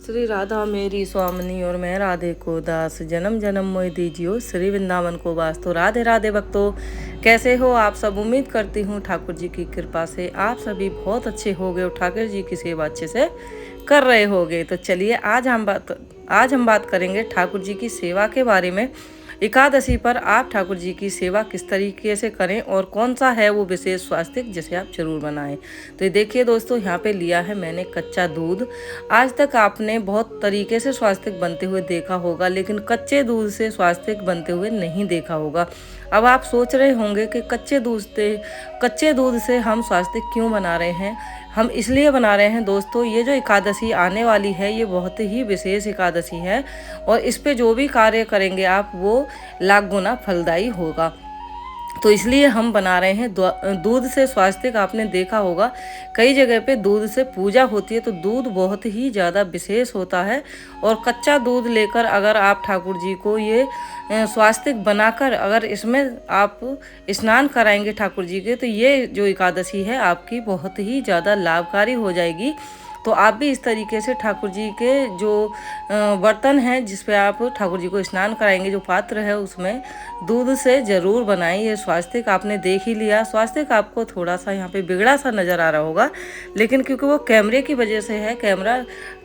श्री राधा मेरी स्वामिनी और मैं राधे को दास, जन्म जन्म मोहि दीजियो श्री वृंदावन को वास। तो राधे राधे भक्तों, कैसे हो आप सब। उम्मीद करती हूँ ठाकुर जी की कृपा से आप सभी बहुत अच्छे हो गए और ठाकुर जी की सेवा अच्छे से कर रहे होगे। तो चलिए आज हम बात करेंगे ठाकुर जी की सेवा के बारे में। एकादशी पर आप ठाकुर जी की सेवा किस तरीके से करें और कौन सा है वो विशेष स्वास्तिक जिसे आप जरूर बनाएं। तो ये देखिए दोस्तों, यहाँ पे लिया है मैंने कच्चा दूध। आज तक आपने बहुत तरीके से स्वास्तिक बनते हुए देखा होगा, लेकिन कच्चे दूध से स्वास्तिक बनते हुए नहीं देखा होगा। अब आप सोच रहे होंगे कि कच्चे दूध से हम स्वास्तिक क्यों बना रहे हैं। हम इसलिए बना रहे हैं दोस्तों, ये जो एकादशी आने वाली है ये बहुत ही विशेष एकादशी है और इस पे जो भी कार्य करेंगे आप वो लाख गुना फलदायी होगा। तो इसलिए हम बना रहे हैं दूध से स्वास्तिक। आपने देखा होगा कई जगह पे दूध से पूजा होती है, तो दूध बहुत ही ज़्यादा विशेष होता है। और कच्चा दूध लेकर अगर आप ठाकुर जी को ये स्वास्तिक बनाकर अगर इसमें आप स्नान कराएंगे ठाकुर जी के, तो ये जो एकादशी है आपकी बहुत ही ज़्यादा लाभकारी हो जाएगी। तो आप भी इस तरीके से ठाकुर जी के जो बर्तन हैं जिस पे आप ठाकुर जी को स्नान कराएंगे, जो पात्र है उसमें दूध से ज़रूर बनाएं। ये स्वास्तिक आपने देख ही लिया। स्वास्तिक आपको थोड़ा सा यहाँ पे बिगड़ा सा नज़र आ रहा होगा, लेकिन क्योंकि वो कैमरे की वजह से है, कैमरा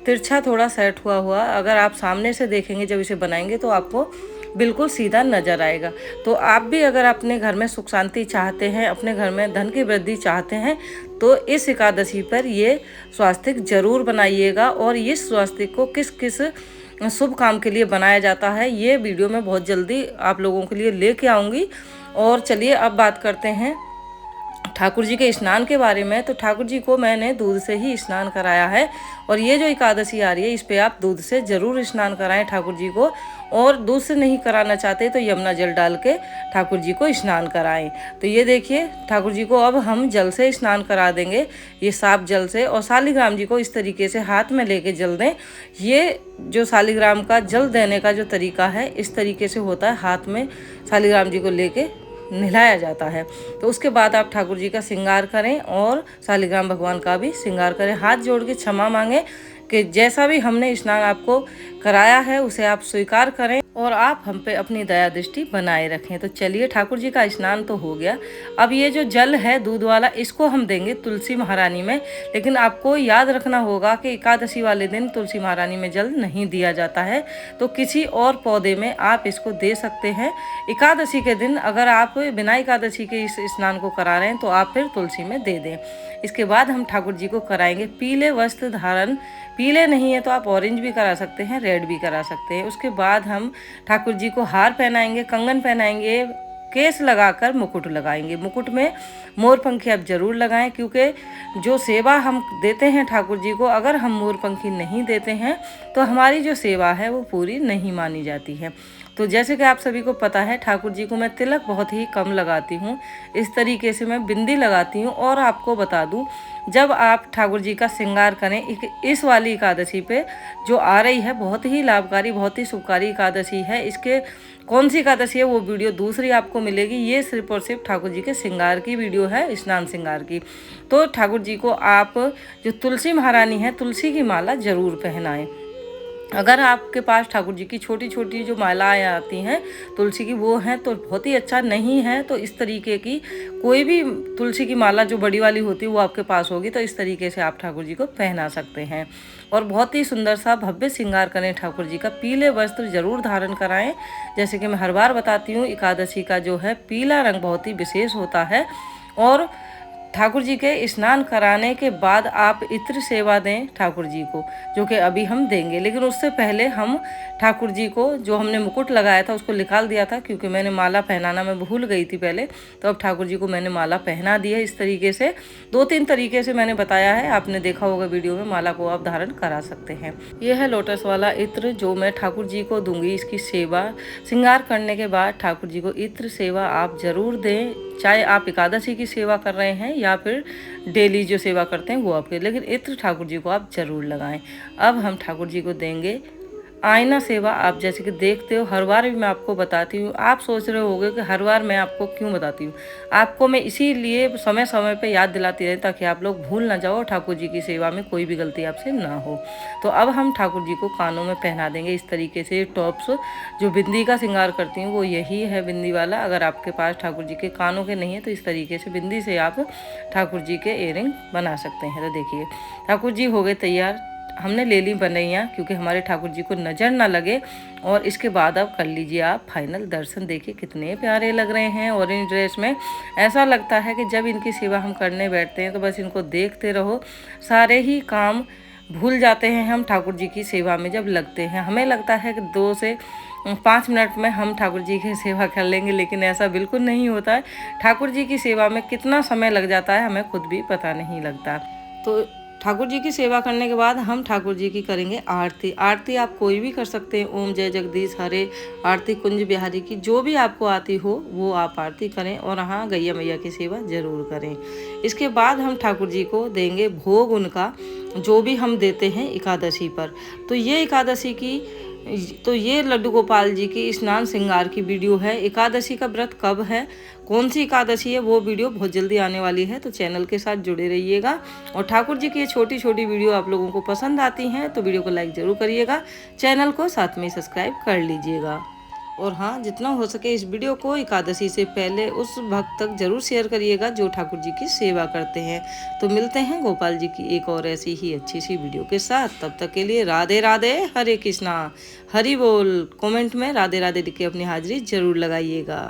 तिरछा थोड़ा सेट हुआ। अगर आप सामने से देखेंगे जब इसे बनाएंगे तो आपको बिल्कुल सीधा नज़र आएगा। तो आप भी अगर अपने घर में सुख शांति चाहते हैं, अपने घर में धन की वृद्धि चाहते हैं, तो इस एकादशी पर ये स्वास्तिक जरूर बनाइएगा। और इस स्वास्तिक को किस किस शुभ काम के लिए बनाया जाता है ये वीडियो मैं बहुत जल्दी आप लोगों के लिए लेके आऊँगी। और चलिए अब बात करते हैं ठाकुर जी के स्नान के बारे में। तो ठाकुर जी को मैंने दूध से ही स्नान कराया है और ये जो एकादशी आ रही है इस पे आप दूध से ज़रूर स्नान कराएं ठाकुर जी को। और दूध से नहीं कराना चाहते तो यमुना जल डाल के ठाकुर जी को स्नान कराएं। तो ये देखिए ठाकुर जी को अब हम जल से स्नान करा देंगे, ये साफ जल से। और शालिग्राम जी को इस तरीके से हाथ में लेके जल दें। ये जो शालिग्राम का जल देने का जो तरीका है इस तरीके से होता है, हाथ में शालिग्राम जी को लेके नहलाया जाता है। तो उसके बाद आप ठाकुर जी का श्रृंगार करें और शालिग्राम भगवान का भी श्रृंगार करें। हाथ जोड़ के क्षमा मांगें कि जैसा भी हमने स्नान आपको कराया है उसे आप स्वीकार करें और आप हम पे अपनी दया दृष्टि बनाए रखें। तो चलिए ठाकुर जी का स्नान तो हो गया। अब ये जो जल है दूध वाला इसको हम देंगे तुलसी महारानी में। लेकिन आपको याद रखना होगा कि एकादशी वाले दिन तुलसी महारानी में जल नहीं दिया जाता है, तो किसी और पौधे में आप इसको दे सकते हैं। एकादशी के दिन अगर आप बिना एकादशी के इस स्नान को करा रहे हैं तो आप फिर तुलसी में दे दें। इसके बाद हम ठाकुर जी को कराएंगे पीले वस्त्र धारण। पीले नहीं है तो आप ऑरेंज भी करा सकते हैं, रेड भी करा सकते हैं। उसके बाद हम ठाकुर जी को हार पहनाएंगे, कंगन पहनाएंगे, केस लगाकर मुकुट लगाएंगे। मुकुट में मोरपंखी आप जरूर लगाएं, क्योंकि जो सेवा हम देते हैं ठाकुर जी को अगर हम मोरपंखी नहीं देते हैं तो हमारी जो सेवा है वो पूरी नहीं मानी जाती है। तो जैसे कि आप सभी को पता है ठाकुर जी को मैं तिलक बहुत ही कम लगाती हूँ, इस तरीके से मैं बिंदी लगाती हूँ। और आपको बता दूँ, जब आप ठाकुर जी का श्रृंगार करें इस वाली एकादशी पे जो आ रही है, बहुत ही लाभकारी बहुत ही शुभकारी एकादशी है। इसके कौन सी एकादशी है वो वीडियो दूसरी आपको मिलेगी। ये सिर्फ और सिर्फ ठाकुर जी के श्रृंगार की वीडियो है, स्नान श्रृंगार की। तो ठाकुर जी को आप जो तुलसी महारानी है तुलसी की माला जरूर पहनाएं। अगर आपके पास ठाकुर जी की छोटी छोटी जो मालाएं आती हैं तुलसी की वो हैं तो बहुत ही अच्छा, नहीं है तो इस तरीके की कोई भी तुलसी की माला जो बड़ी वाली होती है वो आपके पास होगी, तो इस तरीके से आप ठाकुर जी को पहना सकते हैं। और बहुत ही सुंदर सा भव्य श्रृंगार करें ठाकुर जी का। पीले वस्त्र जरूर धारण कराएं। जैसे कि मैं हर बार बताती हूँ, एकादशी का जो है पीला रंग बहुत ही विशेष होता है। और ठाकुर जी के स्नान कराने के बाद आप इत्र सेवा दें ठाकुर जी को, जो कि अभी हम देंगे। लेकिन उससे पहले हम ठाकुर जी को जो हमने मुकुट लगाया था उसको निकाल दिया था, क्योंकि मैंने माला पहनाना मैं भूल गई थी पहले। तो अब ठाकुर जी को मैंने माला पहना दी है। इस तरीके से 2-3 तरीके से मैंने बताया है, आपने देखा होगा वीडियो में। माला को आप धारण करा सकते हैं। यह है लोटस वाला इत्र जो मैं ठाकुर जी को दूंगी। इसकी सेवा श्रृंगार करने के बाद ठाकुर जी को इत्र सेवा आप जरूर दें, चाहे आप एकादशी की सेवा कर रहे हैं या फिर डेली जो सेवा करते हैं वो आपके, लेकिन इत्र ठाकुर जी को आप जरूर लगाएं। अब हम ठाकुर जी को देंगे आईना सेवा आप जैसे कि देखते हो, हर बार भी मैं आपको बताती हूँ। आप सोच रहे होगे कि हर बार मैं आपको क्यों बताती हूँ। आपको मैं इसीलिए समय समय पे याद दिलाती रहती ताकि आप लोग भूल ना जाओ, ठाकुर जी की सेवा में कोई भी गलती आपसे ना हो। तो अब हम ठाकुर जी को कानों में पहना देंगे इस तरीके से टॉप्स। जो बिंदी का श्रृंगार करती हूँ वो यही है बिंदी वाला। अगर आपके पास ठाकुर जी के कानों के नहीं है तो इस तरीके से बिंदी से आप ठाकुर जी के इयररिंग बना सकते हैं। तो देखिए ठाकुर जी हो गए तैयार। हमने ले ली बनैया क्योंकि हमारे ठाकुर जी को नज़र ना लगे। और इसके बाद अब कर लीजिए आप फाइनल दर्शन। देखिए कितने प्यारे लग रहे हैं ऑरेंज ड्रेस में। ऐसा लगता है कि जब इनकी सेवा हम करने बैठते हैं तो बस इनको देखते रहो, सारे ही काम भूल जाते हैं हम ठाकुर जी की सेवा में जब लगते हैं। हमें लगता है कि 2 से 5 मिनट में हम ठाकुर जी की सेवा कर लेंगे, लेकिन ऐसा बिल्कुल नहीं होता है। ठाकुर जी की सेवा में कितना समय लग जाता है हमें खुद भी पता नहीं लगता। तो ठाकुर जी की सेवा करने के बाद हम ठाकुर जी की करेंगे आरती। आरती आप कोई भी कर सकते हैं, ओम जय जगदीश हरे, आरती कुंज बिहारी की, जो भी आपको आती हो वो आप आरती करें। और हाँ, गैया मैया की सेवा जरूर करें। इसके बाद हम ठाकुर जी को देंगे भोग उनका, जो भी हम देते हैं एकादशी पर। तो ये एकादशी की, तो ये लड्डू गोपाल जी की स्नान श्रृंगार की वीडियो है। एकादशी का व्रत कब है, कौन सी एकादशी है, वो वीडियो बहुत जल्दी आने वाली है, तो चैनल के साथ जुड़े रहिएगा। और ठाकुर जी की ये छोटी छोटी वीडियो आप लोगों को पसंद आती हैं तो वीडियो को लाइक ज़रूर करिएगा, चैनल को साथ में सब्सक्राइब कर लीजिएगा। और हाँ, जितना हो सके इस वीडियो को एकादशी से पहले उस भक्त तक जरूर शेयर करिएगा जो ठाकुर जी की सेवा करते हैं। तो मिलते हैं गोपाल जी की एक और ऐसी ही अच्छी सी वीडियो के साथ। तब तक के लिए राधे राधे, हरे कृष्णा, हरि बोल। कमेंट में राधे राधे लिख के अपनी हाजिरी जरूर लगाइएगा।